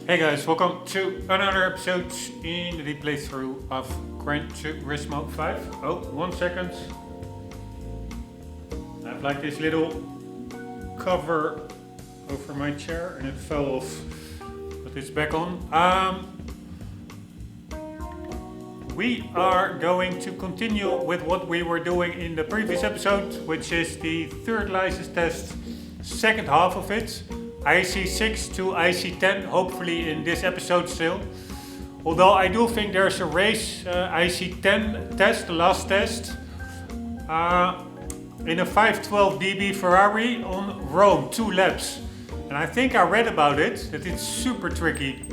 Hey guys, welcome to another episode in the playthrough of Gran Turismo 5. Oh, 1 second. I have like this little cover over my chair and it fell off, but it's back on. We are going to continue with what we were doing in the previous episode, which is the third license test, second half of it. IC6 to IC10, hopefully in this episode still. Although I do think there's a race, IC10 test, the last test, in a 512 DB Ferrari on Rombbb, 2 laps. And I think I read about it, that it's super tricky.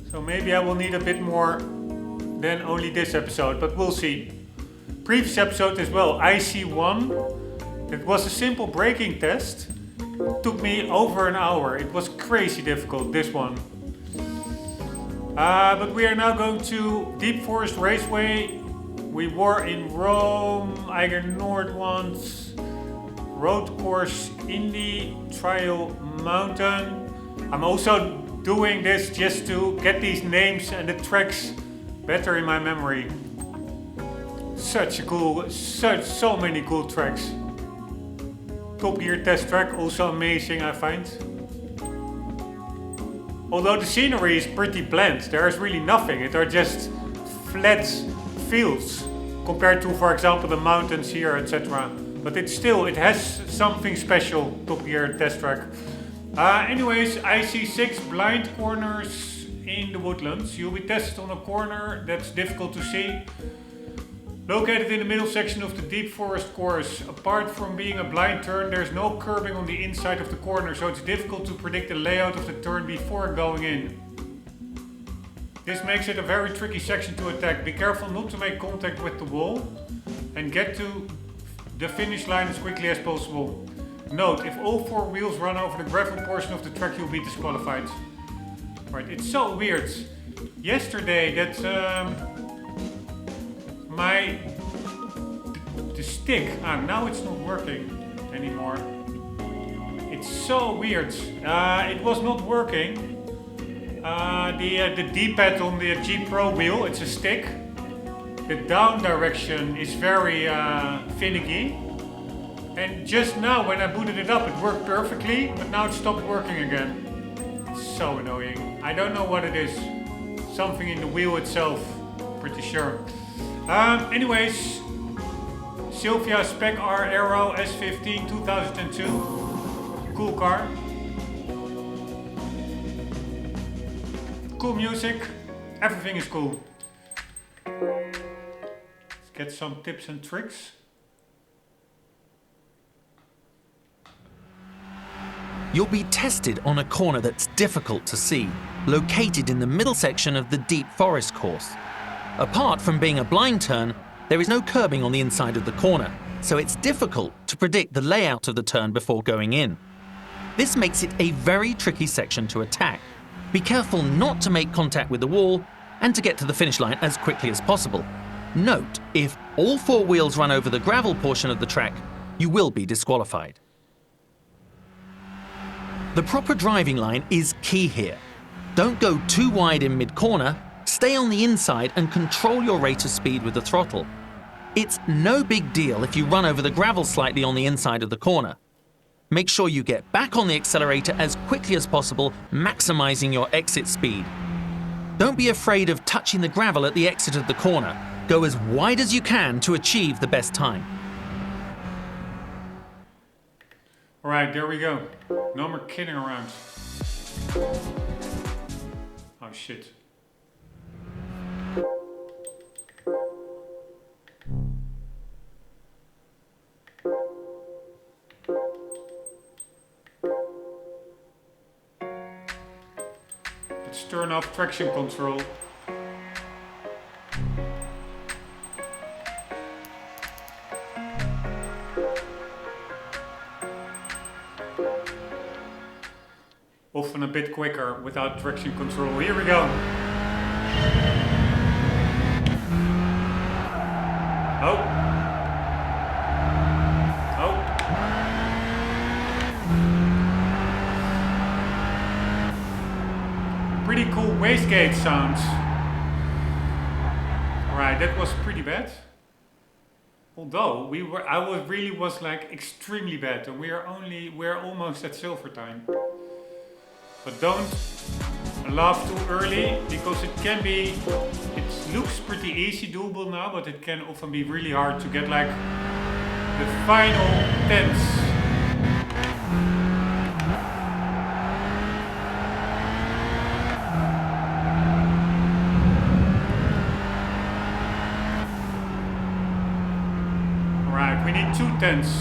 So maybe I will need a bit more than only this episode, but we'll see. Previous episode as well, IC1, it was a simple braking test. Took me over an hour. It was crazy difficult, this one. But we are now going to Deep Forest Raceway. We were in Rome, Eiger Noord once, Road Course Indy, Trial Mountain. I'm also doing this just to get these names and the tracks better in my memory. So many cool tracks. Top Gear test track, also amazing I find. Although the scenery is pretty bland, there is really nothing. It are just flat fields compared to, for example, the mountains here, etc. But it has something special, Top Gear test track. Anyways, IC6 blind corners in the woodlands. You'll be tested on a corner that's difficult to see. Located in the middle section of the Deep Forest course. Apart from being a blind turn, there's no curbing on the inside of the corner, so it's difficult to predict the layout of the turn before going in. This makes it a very tricky section to attack. Be careful not to make contact with the wall and get to the finish line as quickly as possible. Note, if all 4 wheels run over the gravel portion of the track, you'll be disqualified. Right, it's so weird. Yesterday, the stick, now it's not working anymore. It's so weird. It was not working. The D-pad on the G Pro wheel, it's a stick. The down direction is very finicky. And just now when I booted it up, it worked perfectly, but now it stopped working again. It's so annoying. I don't know what it is. Something in the wheel itself, pretty sure. Anyways, Sylvia Spec R Aero S15 2002. Cool car. Cool music. Everything is cool. Let's get some tips and tricks. You'll be tested on a corner that's difficult to see, located in the middle section of the Deep Forest course. Apart from being a blind turn, there is no curbing on the inside of the corner, so it's difficult to predict the layout of the turn before going in. This makes it a very tricky section to attack. Be careful not to make contact with the wall and to get to the finish line as quickly as possible. Note, if all 4 wheels run over the gravel portion of the track, you will be disqualified. The proper driving line is key here. Don't go too wide in mid-corner. Stay on the inside and control your rate of speed with the throttle. It's no big deal if you run over the gravel slightly on the inside of the corner. Make sure you get back on the accelerator as quickly as possible, maximizing your exit speed. Don't be afraid of touching the gravel at the exit of the corner. Go as wide as you can to achieve the best time. Alright, there we go. No more kidding around. Oh shit. Let's turn off traction control. Often a bit quicker without traction control. Here we go. Oh. Oh. pretty cool wastegate sounds. Alright, that was pretty bad. Although I really was like extremely bad, and we're almost at silver time. But don't laugh too early, because it looks pretty easy doable now, but it can often be really hard to get like the final tenths. Alright, we need 2 tenths.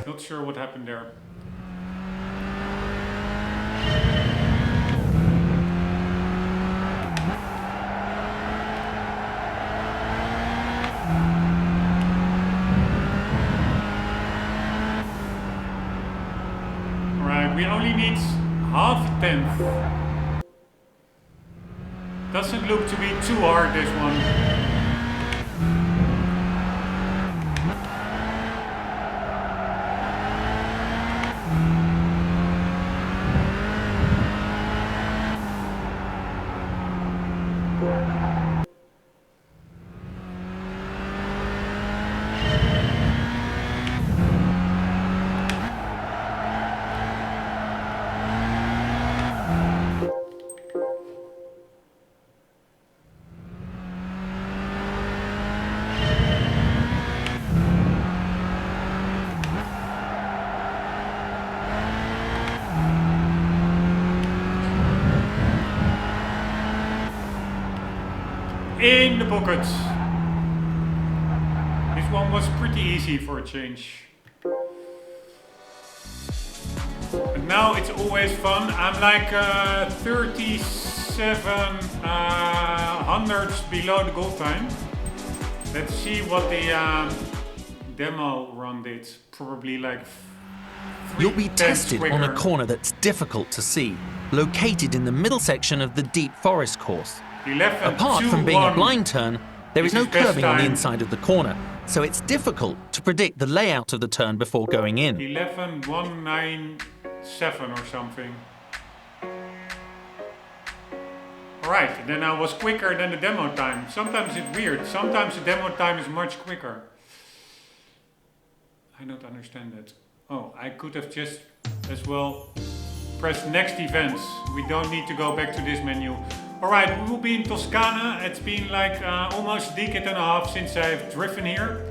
Not sure what happened there. Alright, we only need half a tenth. Doesn't look to be too hard, this one. In the pocket. This one was pretty easy for a change. But now it's always fun. I'm like 37 hundredths below the goal time. Let's see what the demo run did. Probably like 3 You'll be tested quicker. on a corner that's difficult to see, located in the middle section of the deep forest course. 11, Apart 2, from being 1. a blind turn, there is This no is best curbing on the time. inside of the corner, so it's difficult to predict the layout of the turn before going in. 11.197 or something. Alright, then I was quicker than the demo time. Sometimes it's weird. Sometimes the demo time is much quicker. I don't understand that. Oh, I could have just as well pressed next events. We don't need to go back to this menu. Alright, we will be in Toscana. It's been like almost a decade and a half since I've driven here.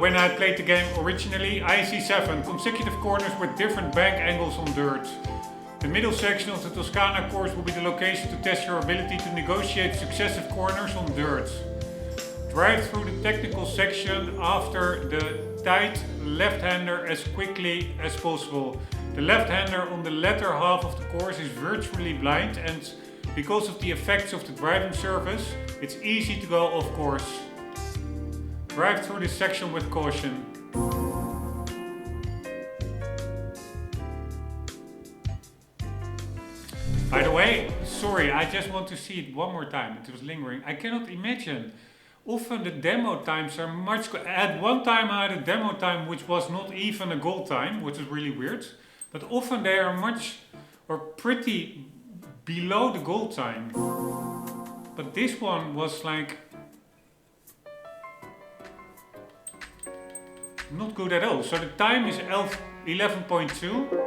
When I played the game originally, IC7, consecutive corners with different bank angles on dirt. The middle section of the Toscana course will be the location to test your ability to negotiate successive corners on dirt. Drive through the technical section after the tight left-hander as quickly as possible. The left-hander on the latter half of the course is virtually blind, and because of the effects of the driving surface, it's easy to go off course. Drive through this section with caution. By the way, sorry, I just want to see it one more time. It was lingering. I cannot imagine. Often the demo times are much... At one time I had a demo time which was not even a goal time, which is really weird. But often they are much or pretty below the goal time. But this one was like... not good at all. So the time is 11.2.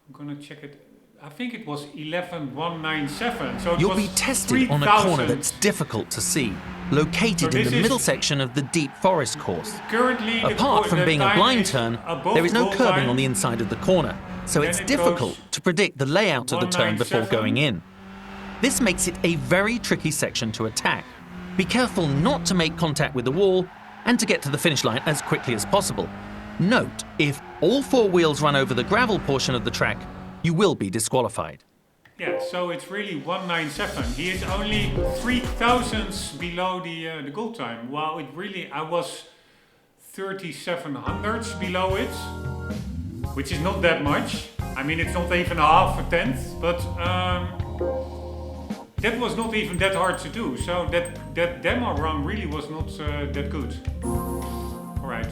I'm gonna check it. I think it was 11.197. So it You'll was be tested on a 3,000. corner that's difficult to see, located So in this the is- middle section of the deep forest course. Currently, Apart from being a blind turn, there is no curbing on the inside. inside of the corner, so Then it's it difficult goes to predict the layout of the turn before 197. going in. This makes it a very tricky section to attack. Be careful not to make contact with the wall and to get to the finish line as quickly as possible. Note, if all 4 wheels run over the gravel portion of the track, you will be disqualified. Yeah, so it's really 197. He is only 3 thousandths below the goal time. Wow, it really, I was 37 hundredths below it, which is not that much. I mean, it's not even a half a tenth, but that was not even that hard to do. So that demo run really was not that good. All right.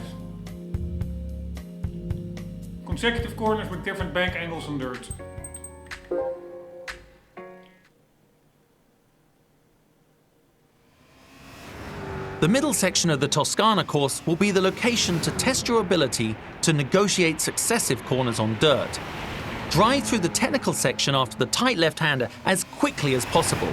Consecutive corners with different bank angles on dirt. The middle section of the Toscana course will be the location to test your ability to negotiate successive corners on dirt. Drive through the technical section after the tight left-hander as quickly as possible.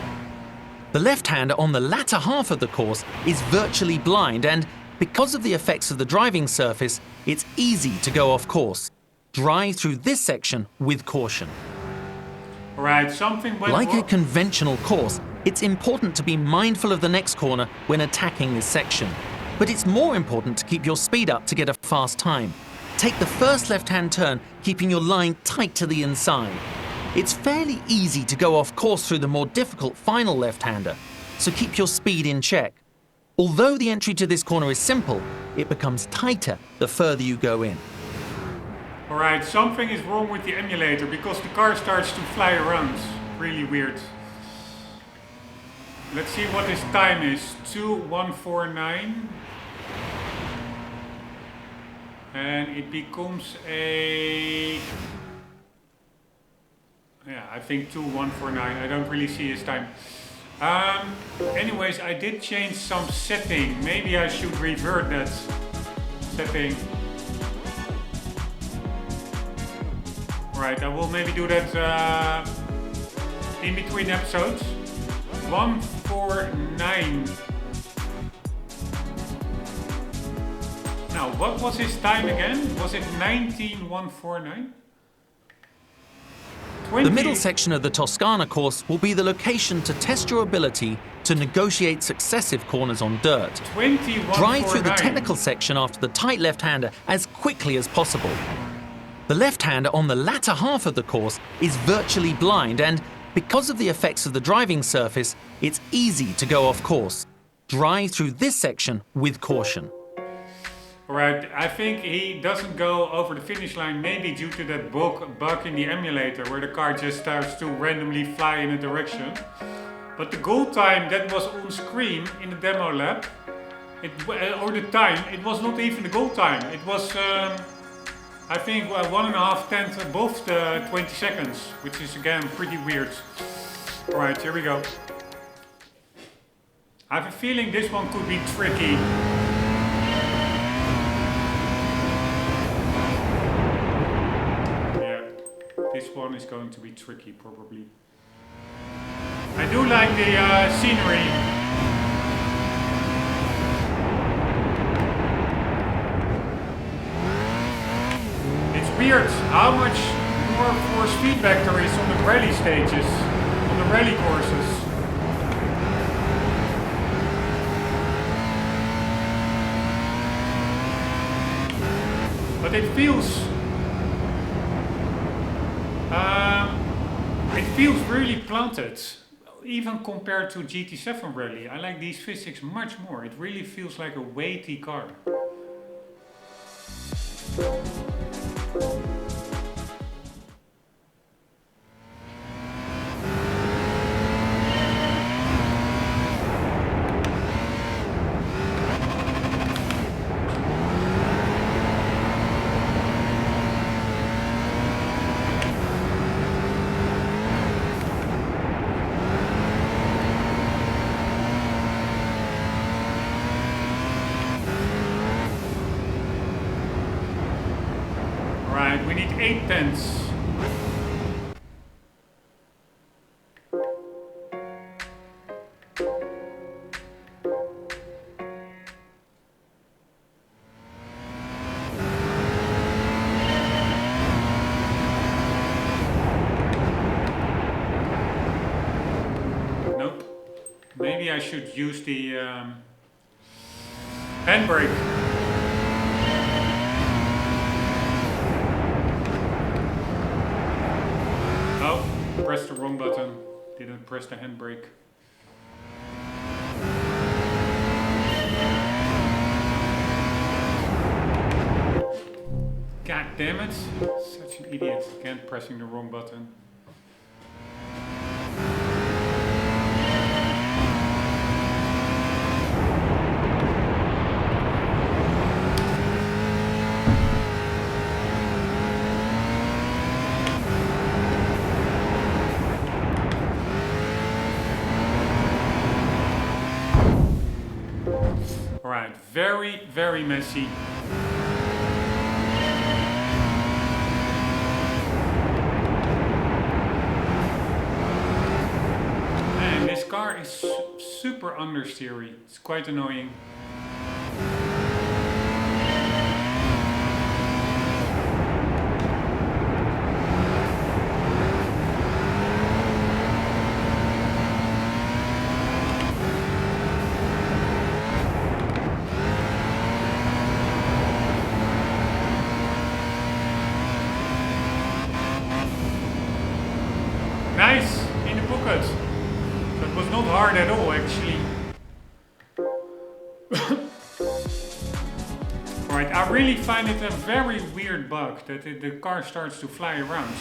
The left-hander on the latter half of the course is virtually blind, and because of the effects of the driving surface, it's easy to go off course. Drive through this section with caution. All right, something went Like a wrong. conventional course, it's important to be mindful of the next corner when attacking this section. But it's more important to keep your speed up to get a fast time. Take the first left-hand turn, keeping your line tight to the inside. It's fairly easy to go off course through the more difficult final left-hander, so keep your speed in check. Although the entry to this corner is simple, it becomes tighter the further you go in. All right, something is wrong with the emulator because the car starts to fly around. Really weird. Let's see what his time is. 2149. And it becomes a... Yeah, I think 2149. I don't really see his time. Anyways, I did change some setting. Maybe I should revert that setting. Alright, I will maybe do that in between episodes. 149. Now, what was his time again? Was it 19149? The middle section of the Toscana course will be the location to test your ability to negotiate successive corners on dirt. 2149. Drive through the technical section after the tight left-hander as quickly as possible. The left-hander on the latter half of the course is virtually blind, and because of the effects of the driving surface, it's easy to go off course. Drive through this section with caution. Alright, I think he doesn't go over the finish line, maybe due to that bug in the emulator where the car just starts to randomly fly in a direction. But the goal time that was on screen in the demo lab, or the time, it was not even the goal time. It was, I think, 1.5 tenths above the 20 seconds, which is again pretty weird. Alright, here we go. I have a feeling this one could be tricky. This one is going to be tricky, probably. I do like the scenery. It's weird how much more force feedback there is on the rally stages, on the rally courses. But it feels really planted, even compared to GT7 Rally. I like these physics much more. It really feels like a weighty car. We need 8 tenths. Nope. Maybe I should use the handbrake. pressed the wrong button. Didn't press the handbrake. God damn it. Such an idiot. Again, pressing the wrong button. Alright, very, very messy. And this car is super understeery. It's quite annoying. Nice! In the pocket! That was not hard at all, actually. Alright, I really find it a very weird bug that the car starts to fly around.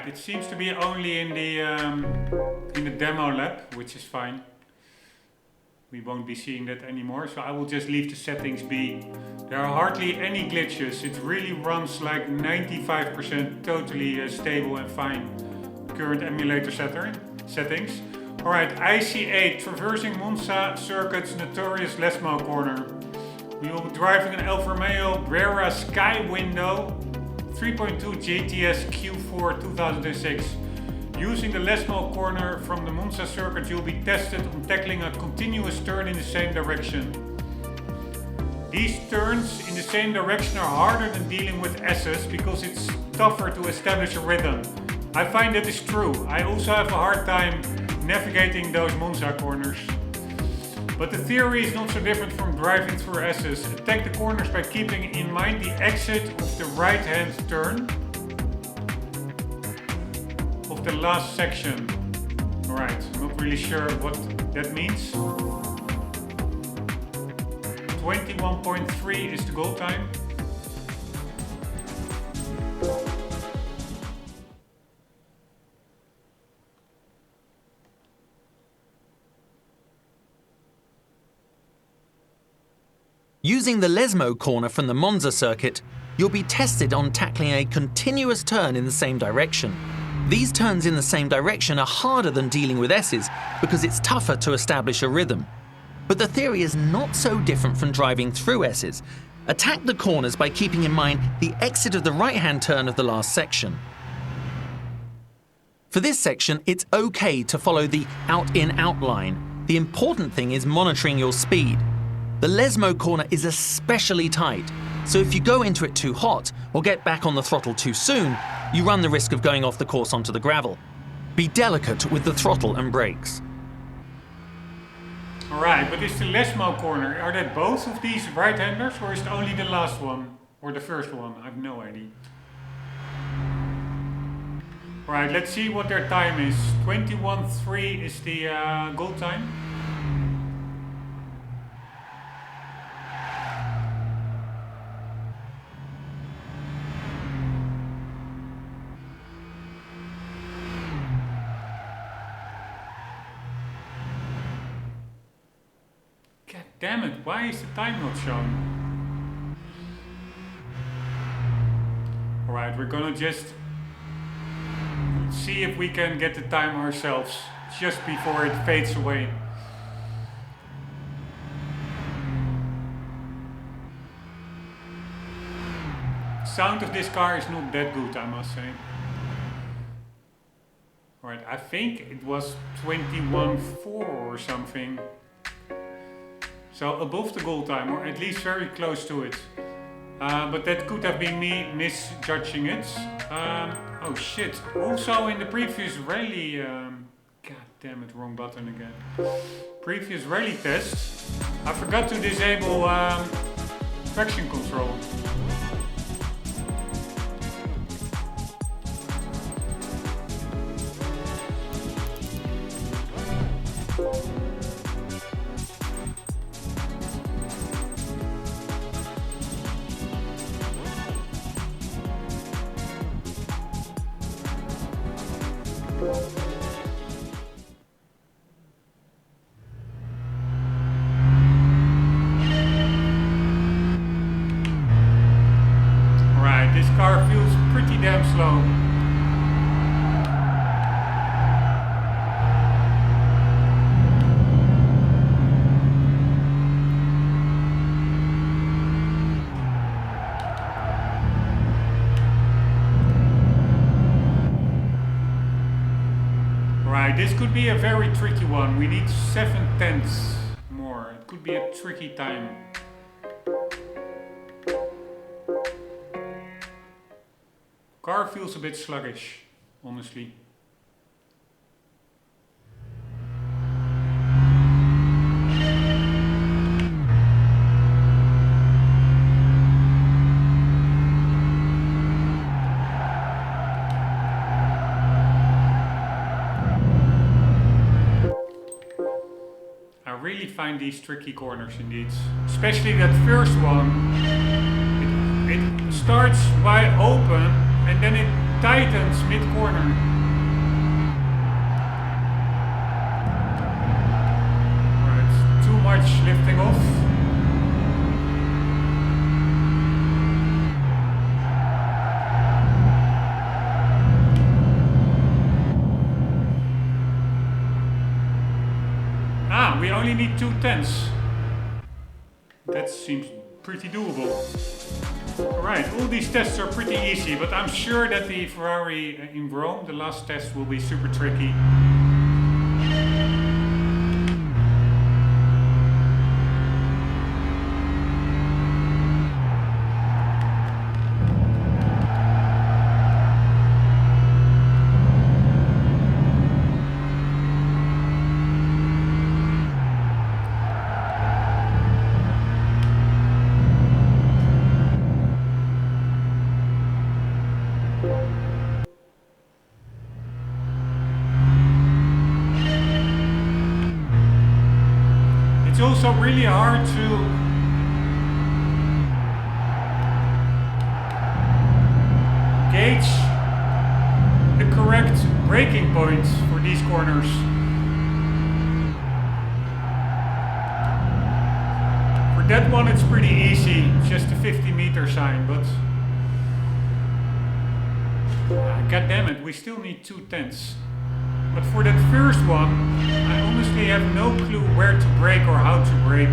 It seems to be only in the demo lab, which is fine. We won't be seeing that anymore, so I will just leave the settings be. There are hardly any glitches. It really runs like 95% totally stable and fine. Current emulator settings. Alright, IC8, traversing Monza circuit's notorious Lesmo corner. We will be driving an Alfa Romeo Brera Sky Window 3.2 GTS Q4 2006. Using the Lesmo corner from the Monza circuit, you'll be tested on tackling a continuous turn in the same direction. These turns in the same direction are harder than dealing with S's because it's tougher to establish a rhythm. I find that is true. I also have a hard time navigating those Monza corners. But the theory is not so different from driving through S's. Attack the corners by keeping in mind the exit of the right-hand turn of the last section. Alright, I'm not really sure what that means. 21.3 is the goal time. Using the Lesmo corner from the Monza circuit, you'll be tested on tackling a continuous turn in the same direction. These turns in the same direction are harder than dealing with S's because it's tougher to establish a rhythm. But the theory is not so different from driving through S's. Attack the corners by keeping in mind the exit of the right-hand turn of the last section. For this section, it's okay to follow the out-in-out line. The important thing is monitoring your speed. The Lesmo corner is especially tight, so if you go into it too hot or get back on the throttle too soon, you run the risk of going off the course onto the gravel. Be delicate with the throttle and brakes. Alright, but is the Lesmo corner, are that both of these right-handers or is it only the last one? Or the first one? I have no idea. Alright, let's see what their time is. 21.3 is the goal time. God damn it, why is the time not shown? Alright, we're gonna just see if we can get the time ourselves just before it fades away. Sound of this car is not that good, I must say. Alright, I think it was 21.4 or something. So above the goal time, or at least very close to it. But that could have been me misjudging it. Oh shit. Also in the previous rally... God damn it, wrong button again. Previous rally test, I forgot to disable traction control. This car feels pretty damn slow. Right, this could be a very tricky one. We need 7/10 more. It could be a tricky time. Car feels a bit sluggish, honestly. I really find these tricky corners indeed. Especially that first one. It starts wide open and then it tightens mid-corner. Right, too much lifting off. We only need 2/10. That seems pretty doable. Alright, all these tests are pretty easy, but I'm sure that the Ferrari in Rome, the last test, will be super tricky. It's also really hard to gauge the correct braking points for these corners. For that one it's pretty easy, just a 50-meter sign, but god damn it, we still need 2/10. But for that first one, I honestly have no clue where to brake or how to brake.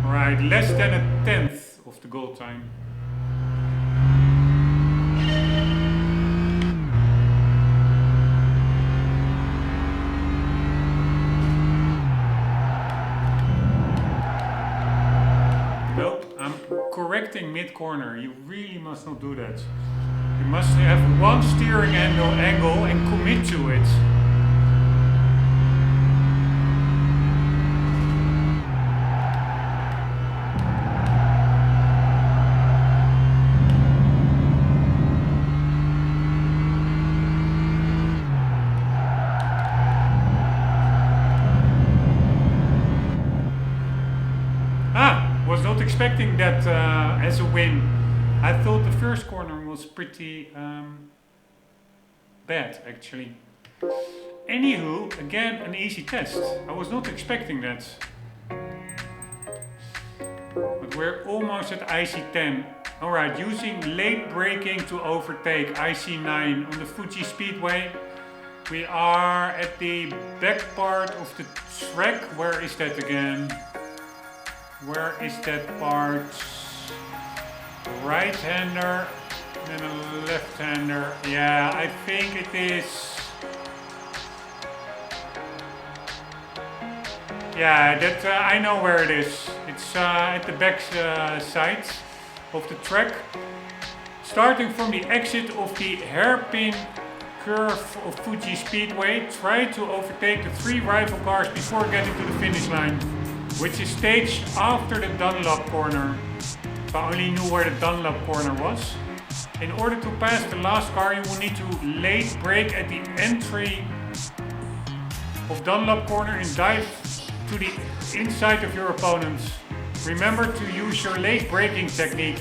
Alright, less than 1/10 of the goal time. Correcting mid-corner, you really must not do that. You must have one steering angle and commit to it. Was not expecting that as a win. I thought the first corner was pretty bad actually. Anywho, again an easy test. I was not expecting that. But we're almost at IC10. Alright, using late braking to overtake IC9 on the Fuji Speedway. We are at the back part of the track. Where is that again? Where is that part? Right-hander and a left-hander. Yeah, I think it is. Yeah, that I know where it is. It's at the back side of the track. Starting from the exit of the hairpin curve of Fuji Speedway, try to overtake the 3 rival cars before getting to the finish line, which is staged after the Dunlop corner. If I only knew where the Dunlop corner was. In order to pass the last car, you will need to late brake at the entry of Dunlop corner and dive to the inside of your opponents. Remember to use your late braking technique.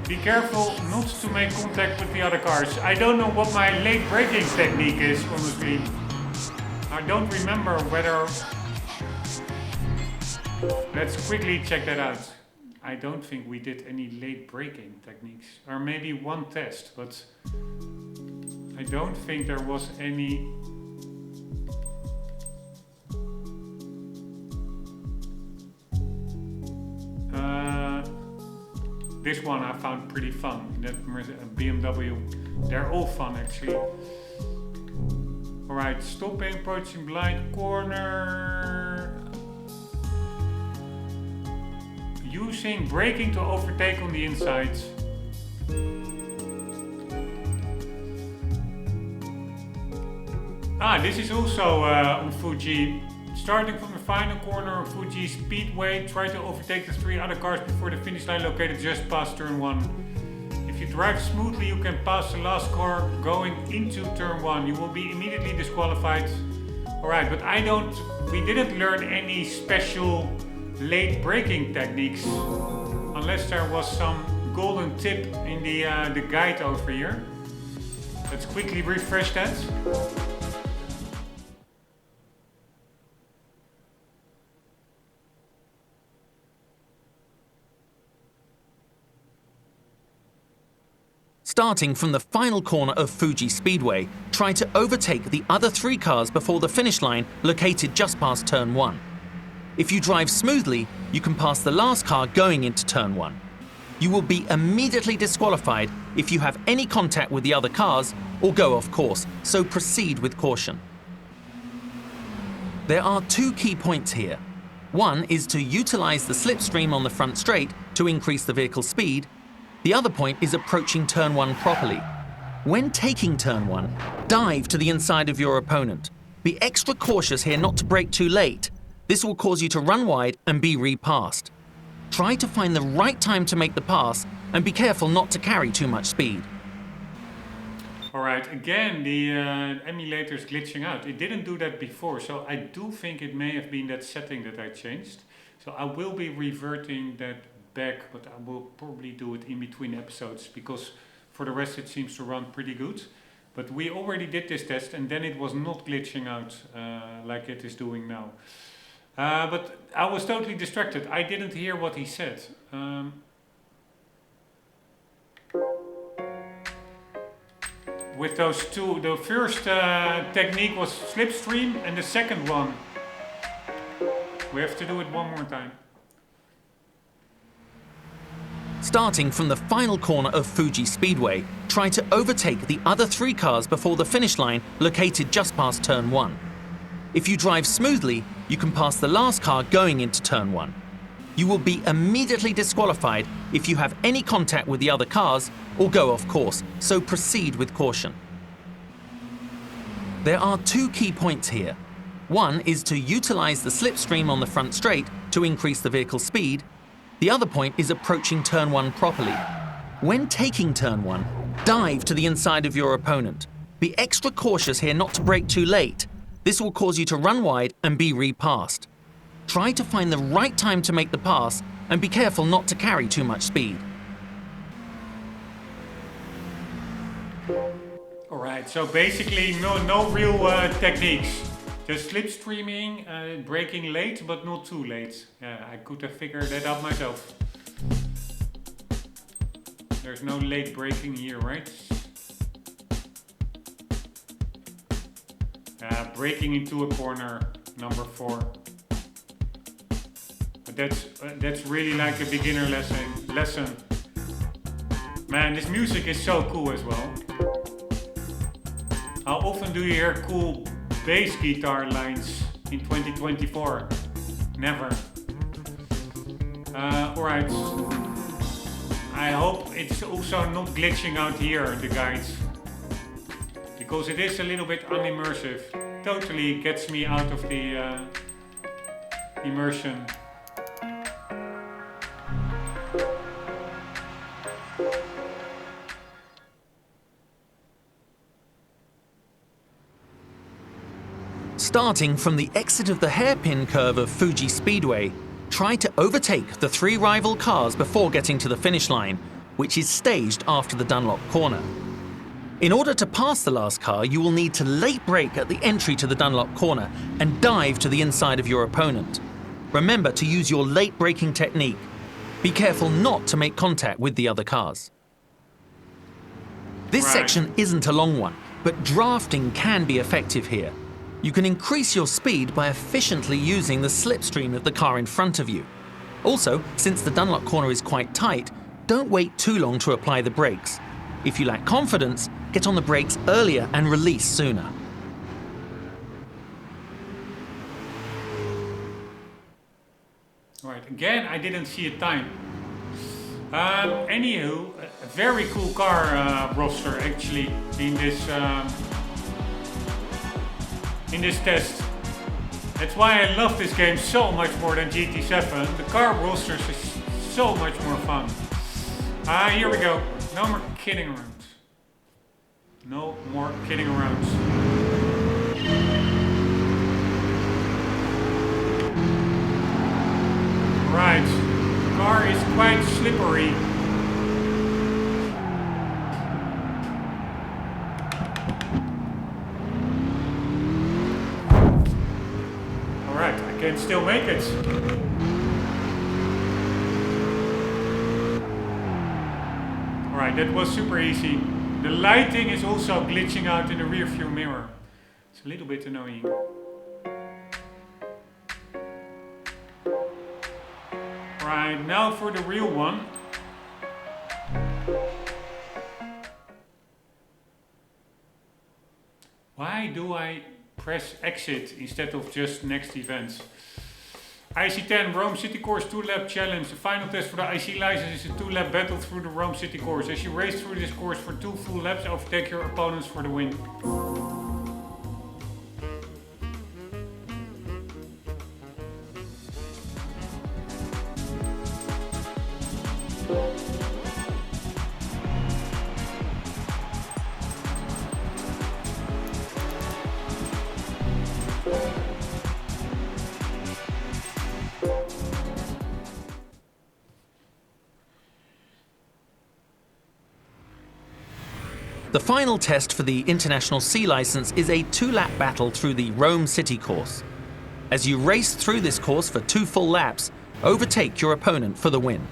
Be careful not to make contact with the other cars. I don't know what my late braking technique is, honestly. I don't remember whether... Let's quickly check that out. I don't think we did any late braking techniques. Or maybe one test, but I don't think there was any... This one I found pretty fun, that BMW. They're all fun actually. Alright, stopping, approaching blind corner. Using braking to overtake on the inside. This is also on Fuji. Starting from the final corner of Fuji Speedway, try to overtake the 3 other cars before the finish line located just past turn 1. If you drive smoothly, you can pass the last car going into turn 1. You will be immediately disqualified. Alright, but we didn't learn any special late braking techniques. Unless there was some golden tip in the guide over here. Let's quickly refresh that. Starting from the final corner of Fuji Speedway, try to overtake the other 3 cars before the finish line located just past turn 1. If you drive smoothly, you can pass the last car going into turn 1. You will be immediately disqualified if you have any contact with the other cars or go off course, so proceed with caution. There are 2 key points here. One is to utilize the slipstream on the front straight to increase the vehicle's speed. The other point is approaching turn 1 properly. When taking turn 1, dive to the inside of your opponent. Be extra cautious here not to brake too late. This will cause you to run wide and be repassed. Try to find the right time to make the pass and be careful not to carry too much speed. Alright, again the emulator is glitching out. It didn't do that before, so I do think it may have been that setting that I changed. So I will be reverting that back, but I will probably do it in between episodes because for the rest it seems to run pretty good. But we already did this test and then it was not glitching out like it is doing now. But I was totally distracted. I didn't hear what he said. With those 2, the first technique was slipstream and the second one. We have to do it one more time. Starting from the final corner of Fuji Speedway, try to overtake the other 3 cars before the finish line located just past turn 1. If you drive smoothly, you can pass the last car going into turn 1. You will be immediately disqualified if you have any contact with the other cars or go off course, so proceed with caution. There are 2 key points here. One is to utilize the slipstream on the front straight to increase the vehicle's speed. The other point is approaching turn 1 properly. When taking turn 1, dive to the inside of your opponent. Be extra cautious here not to brake too late. This will cause you to run wide and be repassed. Try to find the right time to make the pass and be careful not to carry too much speed. Alright, so basically no real techniques. Just slipstreaming, braking late but not too late. Yeah, I could have figured that out myself. There's no late braking here, right? Breaking into a corner, number 4. But that's really like a beginner lesson. Man, this music is so cool as well. How often do you hear cool bass guitar lines in 2024? Never. Alright. I hope it's also not glitching out here, the guides. Because it is a little bit unimmersive. Totally gets me out of the immersion. Starting from the exit of the hairpin curve of Fuji Speedway, try to overtake the 3 rival cars before getting to the finish line, which is staged after the Dunlop corner. In order to pass the last car, you will need to late brake at the entry to the Dunlop corner and dive to the inside of your opponent. Remember to use your late braking technique. Be careful not to make contact with the other cars. This section isn't a long one, but drafting can be effective here. You can increase your speed by efficiently using the slipstream of the car in front of you. Also, since the Dunlop corner is quite tight, don't wait too long to apply the brakes. If you lack confidence, get on the brakes earlier and release sooner. Alright, again, I didn't see a time. Anywho, a very cool car roster actually in this test. That's why I love this game so much more than GT7. The car rosters is so much more fun. Here we go. No more kidding around. No more kidding around. Right. The car is quite slippery. Alright, I can still make it. Alright, that was super easy. The lighting is also glitching out in the rear view mirror. It's a little bit annoying. Right, now for the real one. Why do I press exit instead of just next events? IC10 Rome City Course 2-lap challenge. The final test for the IC license is a 2-lap battle through the Rome City Course. As you race through this course for 2 full laps, overtake your opponents for the win. The final test for the International C license is a 2-lap battle through the Rome City course. As you race through this course for 2 full laps, overtake your opponent for the win.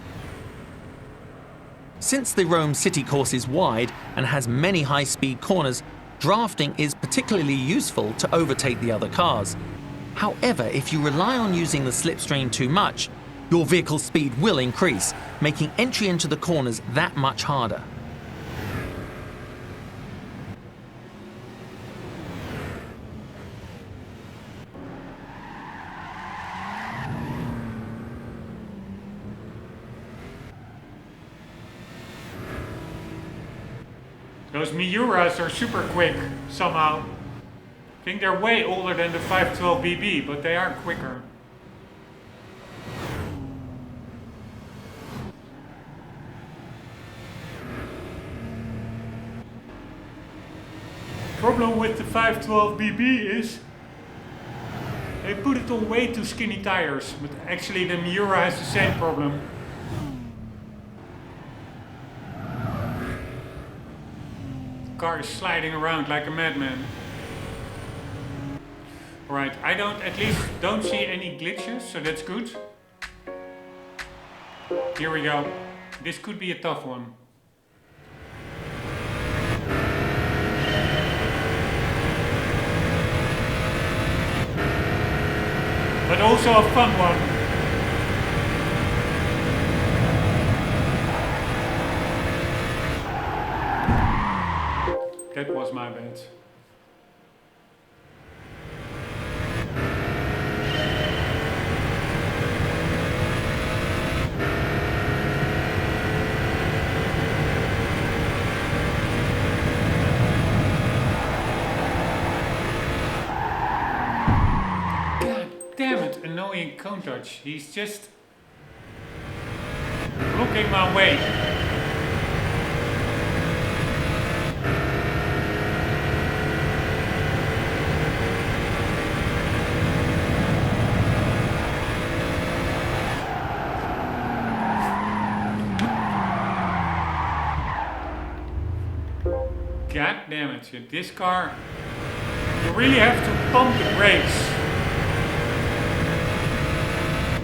Since the Rome City course is wide and has many high-speed corners, drafting is particularly useful to overtake the other cars. However, if you rely on using the slipstream too much, your vehicle's speed will increase, making entry into the corners that much harder. Those Miuras are super quick, somehow. I think they're way older than the 512BB, but they are quicker. Problem with the 512BB is they put it on way too skinny tires, but actually the Miura has the same problem. Car is sliding around like a madman. Alright, I at least don't see any glitches, so that's good. Here we go. This could be a tough one. but also a fun one. That was my bad. Damn it, annoying cone touch. He's just blocking my way. God damn it, this car, you really have to pump the brakes.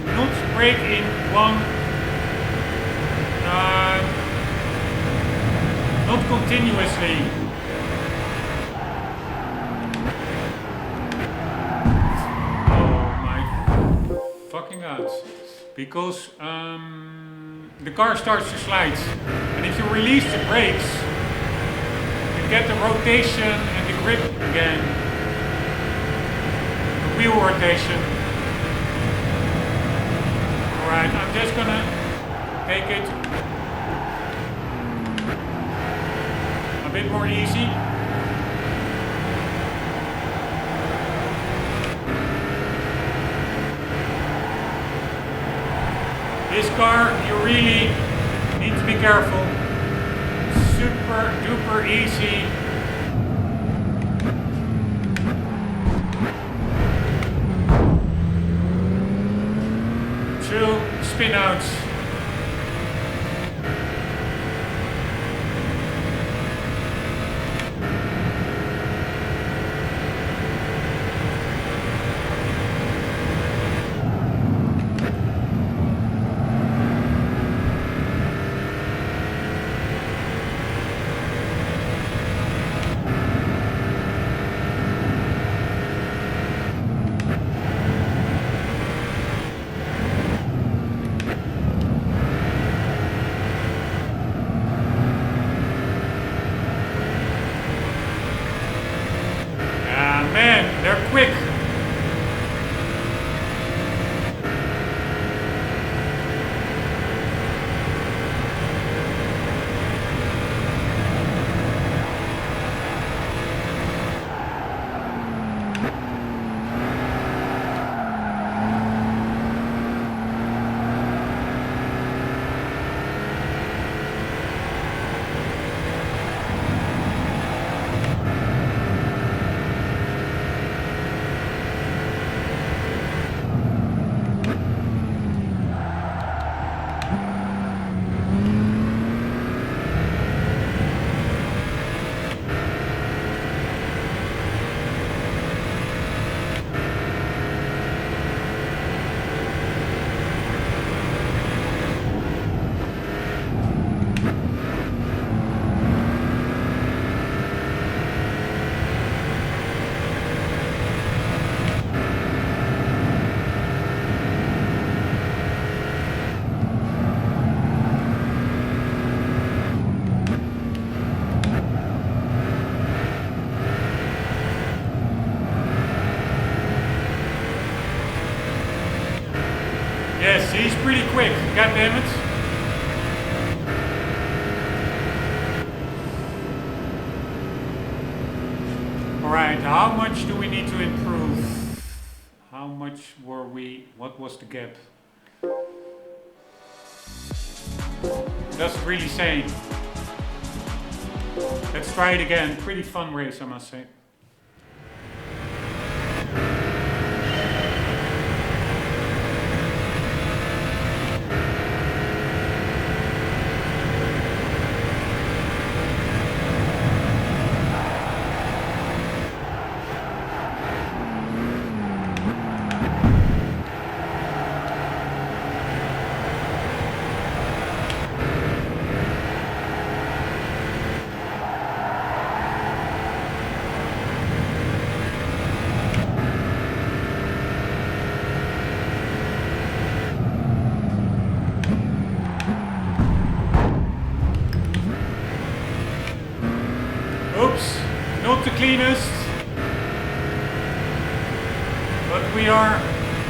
Not brake in one, not continuously. Oh my fucking god. Because the car starts to slide. And if you release the brakes, you get the rotation and the grip again. The wheel rotation. Alright, I'm just gonna take it a bit more easy. This car, you really need to be careful. Super duper easy. Spin outs. They're quick. Yes, he's pretty quick. God damn it. Alright, how much do we need to improve? How much were we? What was the gap? Doesn't really say. Let's try it again. Pretty fun race, I must say. cleanest, but we are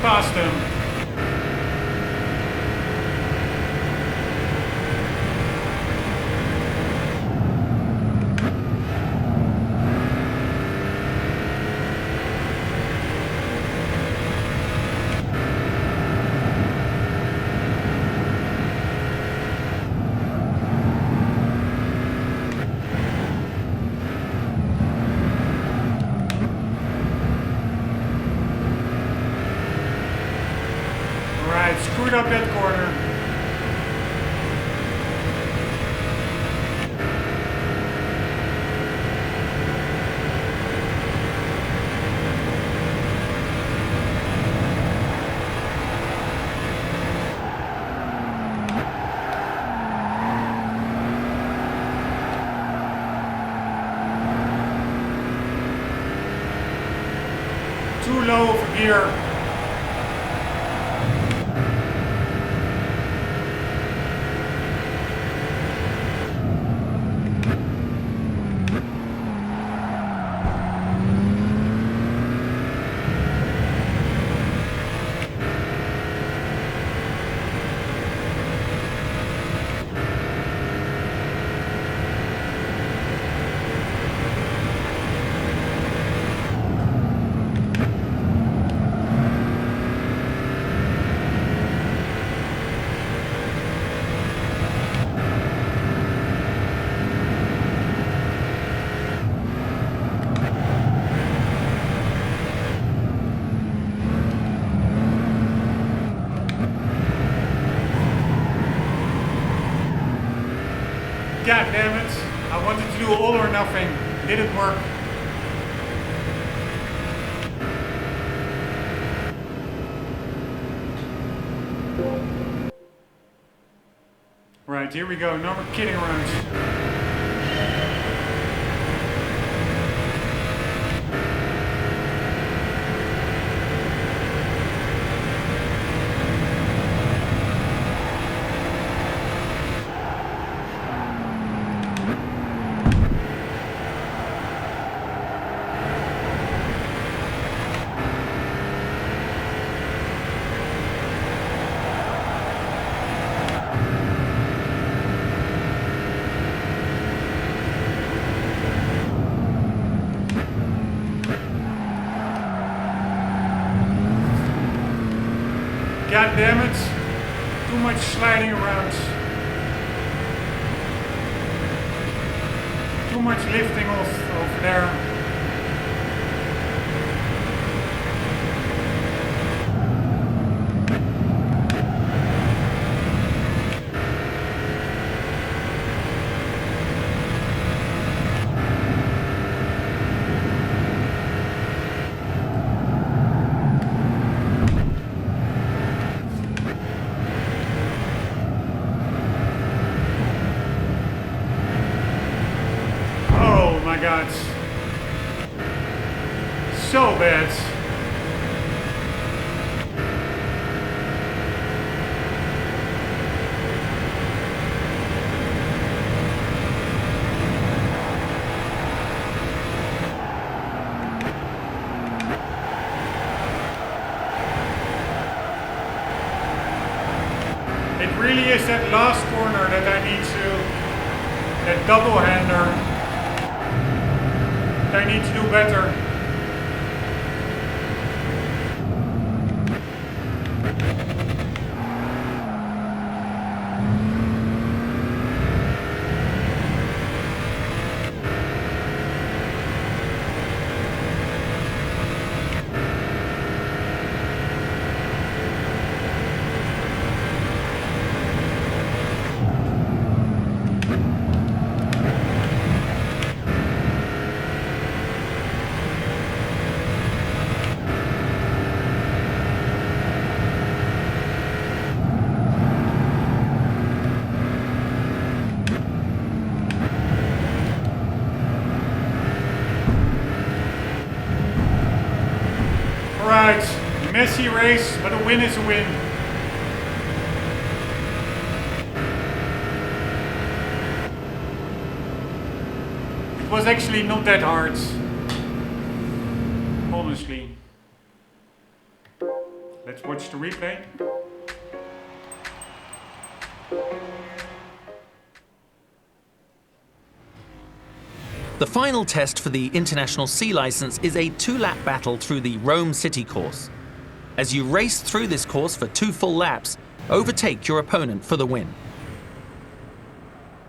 past them. Screwed up that corner. Too low of a gear. God damn it, I wanted to do all or nothing, didn't work. Right, here we go, no more kidding around. God damn it, too much sliding around. Too much lifting off over there. God, so bad. It really is that last corner that I need to, that double hander. I need to do better. Messy race, but a win is a win. It was actually not that hard. honestly. Let's watch the replay. The final test for the International C license is a 2-lap battle through the Rome City course. As you race through this course for 2 full laps, overtake your opponent for the win.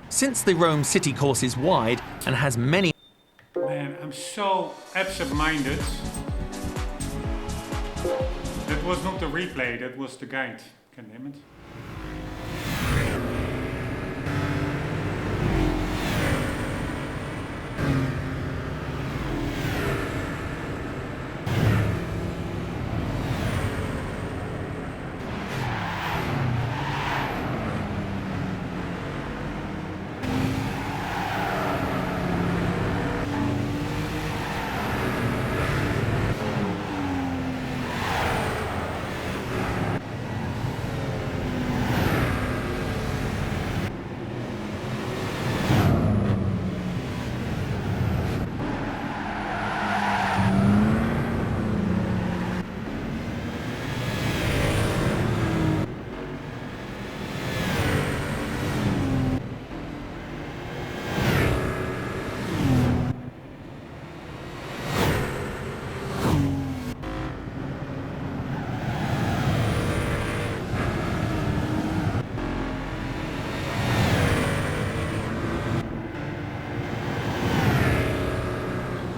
Since the Rome City course is wide and has many... Man, I'm so absent-minded. That was not the replay, that was the guide. Can damn it.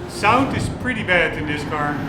Sound is pretty bad in this car.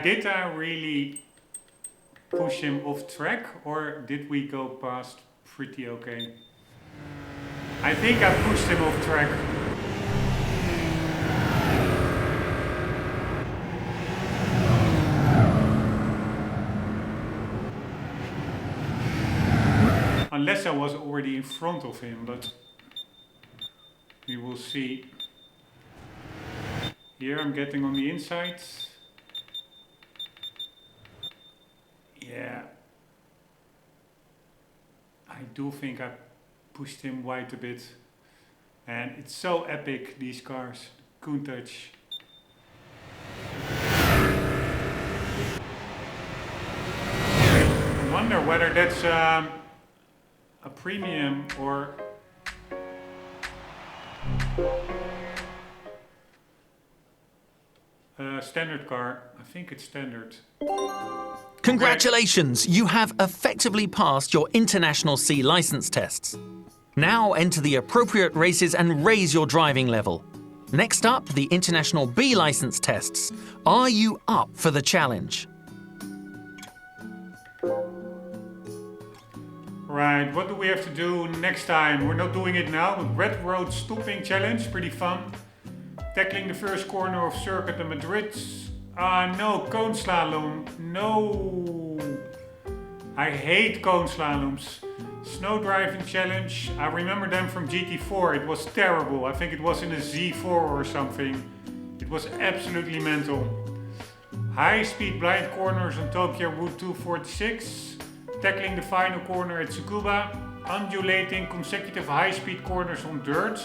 Did I really push him off track, or did we go past pretty okay? I think I pushed him off track. Unless I was already in front of him, but we will see. Here I'm getting on the inside. Yeah, I do think I pushed him wide a bit, and it's so epic, these cars. Countach. I wonder whether that's a premium or a standard car. I think it's standard. Congratulations! You have effectively passed your International C license tests. Now enter the appropriate races and raise your driving level. Next up, the International B license tests. Are you up for the challenge? Right, what do we have to do next time? We're not doing it now, but Red Road Stopping Challenge, pretty fun. Tackling the first corner of Circuit de Madrid. No, cone slalom. No. I hate cone slaloms. Snow driving challenge. I remember them from GT4. It was terrible. I think it was in a Z4 or something. It was absolutely mental. High-speed blind corners on Tokyo Route 246, tackling the final corner at Tsukuba, undulating consecutive high-speed corners on dirt,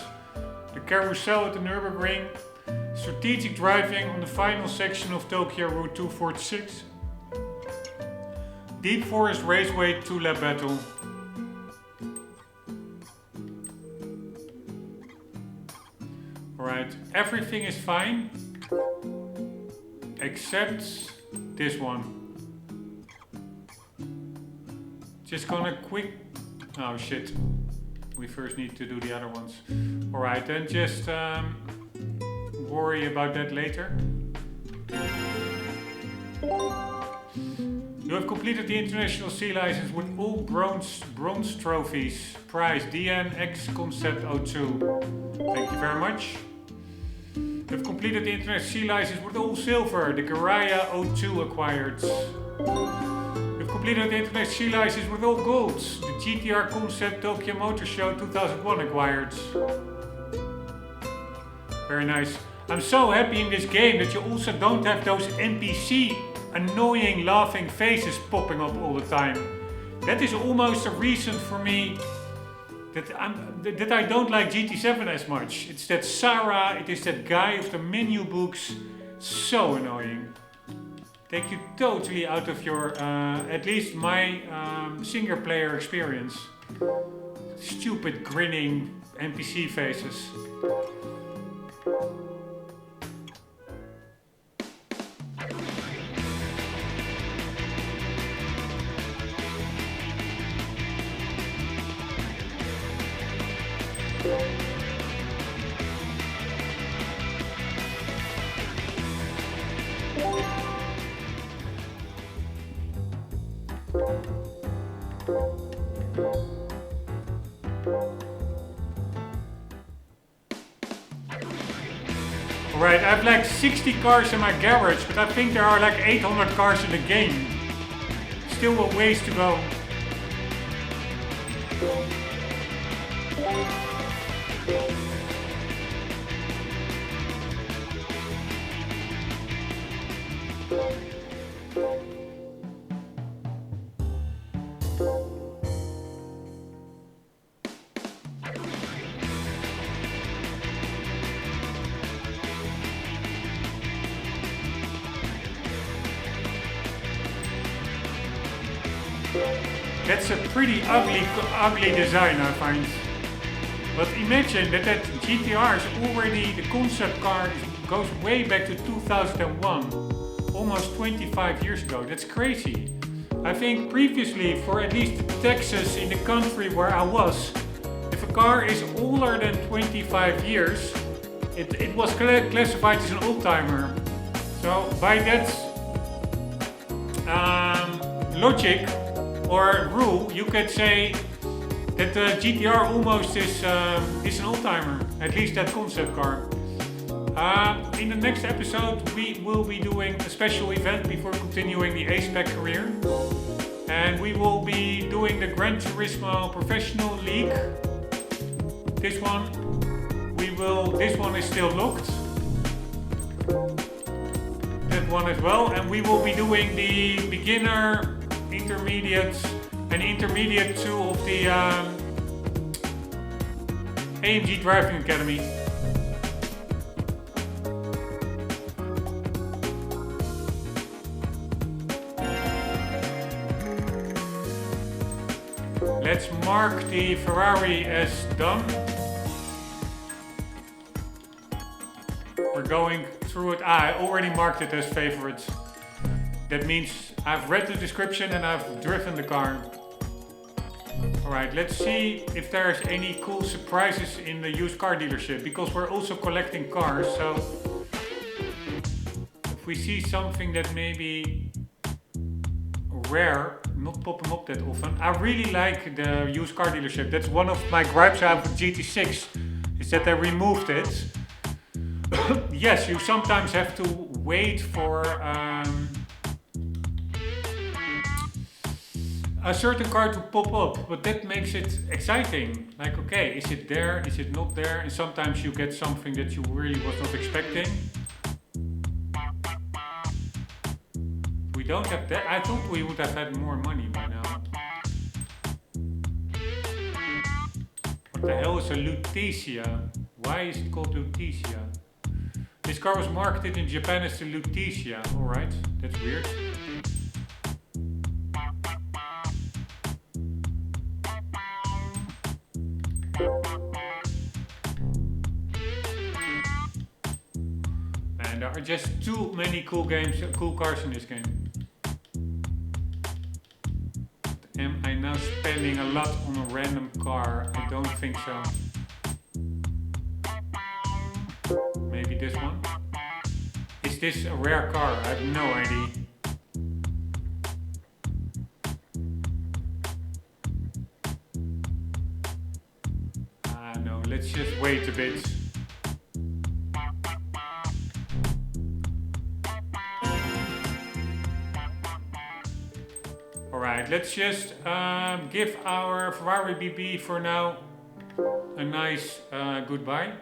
the carousel at the Nürburgring, strategic driving on the final section of Tokyo Route 246, Deep Forest Raceway 2-lap battle. Alright, everything is fine except this one. Just gonna quick... Oh shit. We first need to do the other ones. Alright, then just worry about that later. You have completed the International Sea License with all bronze trophies. Prize DNX Concept 02. Thank you very much. You have completed the International Sea License with all silver. The Garaya 02 acquired. You have completed the International Sea License with all golds. The GTR Concept Tokyo Motor Show 2001 acquired. Very nice. I'm so happy in this game that you also don't have those NPC annoying laughing faces popping up all the time. That is almost a reason for me that I don't like GT7 as much. It's that Sarah, it is that guy of the menu books. So annoying. Take you totally out of your, at least my single player experience. Stupid grinning NPC faces. Alright, I have like 60 cars in my garage, but I think there are like 800 cars in the game. Still a ways to go. That's a pretty ugly design, I find. But imagine that GTR is already, the concept car goes way back to 2001. Almost 25 years ago. That's crazy. I think previously, for at least Texas in the country where I was, if a car is older than 25 years, it was classified as an old-timer. So by that logic, or rule, you could say that the GTR almost is an old-timer, at least that concept car. In the next episode we will be doing a special event before continuing the A-Spec career. And we will be doing the Gran Turismo Professional League. This one is still locked. That one as well. And we will be doing the beginner, intermediate and intermediate 2 of the AMG Driving Academy. Let's mark the Ferrari as done. We're going through it. I already marked it as favorite. That means I've read the description and I've driven the car. Alright, let's see if there's any cool surprises in the used car dealership, because we're also collecting cars, so if we see something that may be rare, not pop them up that often. I really like the used car dealership. That's one of my gripes I have with GT6, is that they removed it. Yes, you sometimes have to wait for a certain car to pop up, but that makes it exciting. Like, okay, is it there, is it not there? And sometimes you get something that you really was not expecting. don't have that. I thought we would have had more money by now. What the hell is a Lutetia? Why is it called Lutetia? This car was marketed in Japan as the Lutetia. Alright, that's weird. Man, there are just too many cool cars in this game. Am I now spending a lot on a random car? I don't think so. Maybe this one? Is this a rare car? I have no idea. No, let's just wait a bit. Alright, let's just give our Ferrari BB for now a nice goodbye.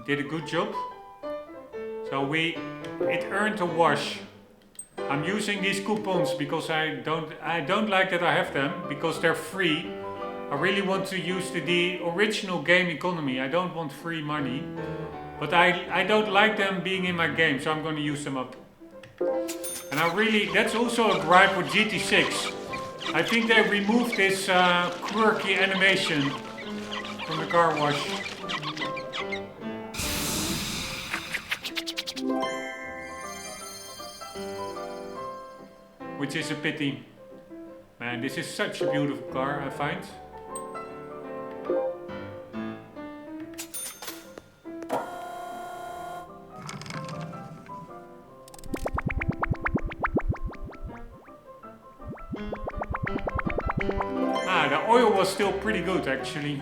Did a good job. So it earned a wash. I'm using these coupons because I don't like that I have them because they're free. I really want to use the original game economy. I don't want free money. But I don't like them being in my game, so I'm going to use them up. And that's also a gripe with GT6. I think they removed this quirky animation from the car wash. Which is a pity. Man, this is such a beautiful car, I find. The oil was still pretty good actually,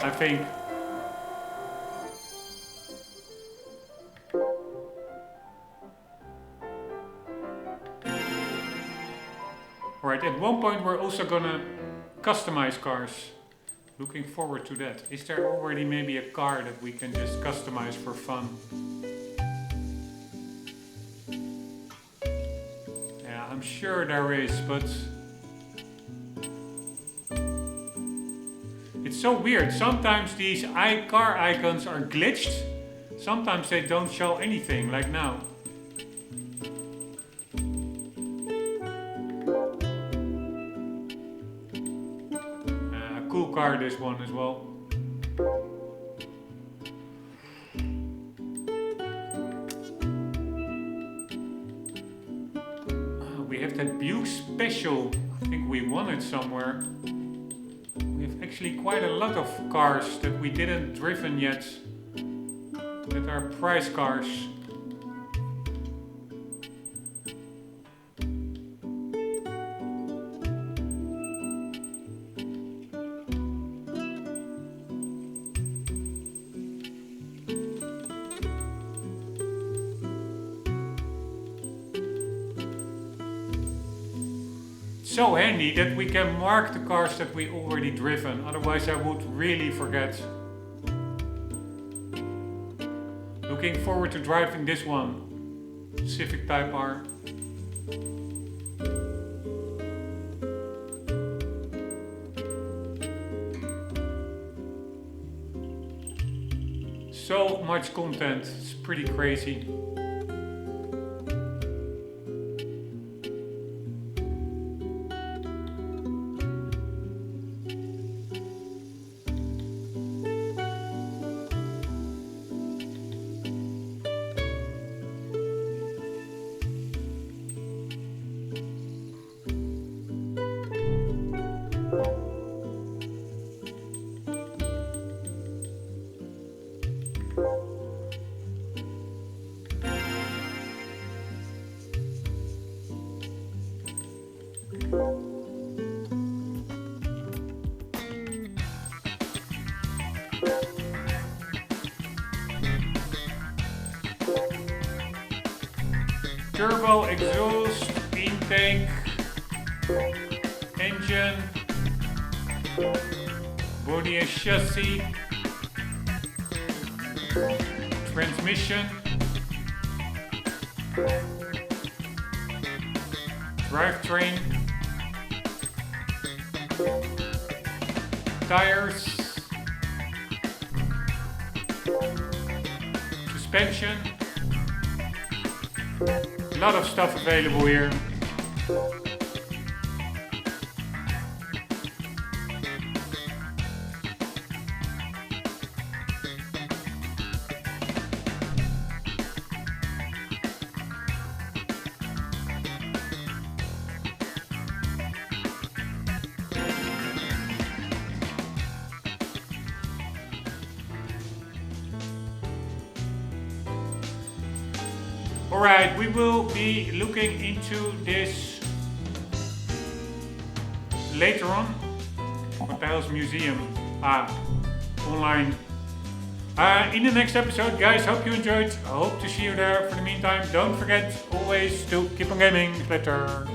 I think. Alright, at one point we're also gonna customize cars. Looking forward to that. Is there already maybe a car that we can just customize for fun? Yeah, I'm sure there is, but it's so weird. Sometimes these car icons are glitched. Sometimes they don't show anything, like now. Cool car, this one as well. We have that Buick Special. I think we won it somewhere. We have actually quite a lot of cars that we didn't driven yet. That are prize cars. So handy that we can mark the cars that we already driven, otherwise I would really forget. Looking forward to driving this one, Civic Type R. So much content, it's pretty crazy. Turbo, exhaust, intake, engine, body and chassis, transmission, drivetrain, tires, suspension. A lot of stuff available here. Alright, we will be looking into this later on. What the hell's museum? Online. In the next episode, guys, hope you enjoyed. I hope to see you there. For the meantime, don't forget always to keep on gaming. Later.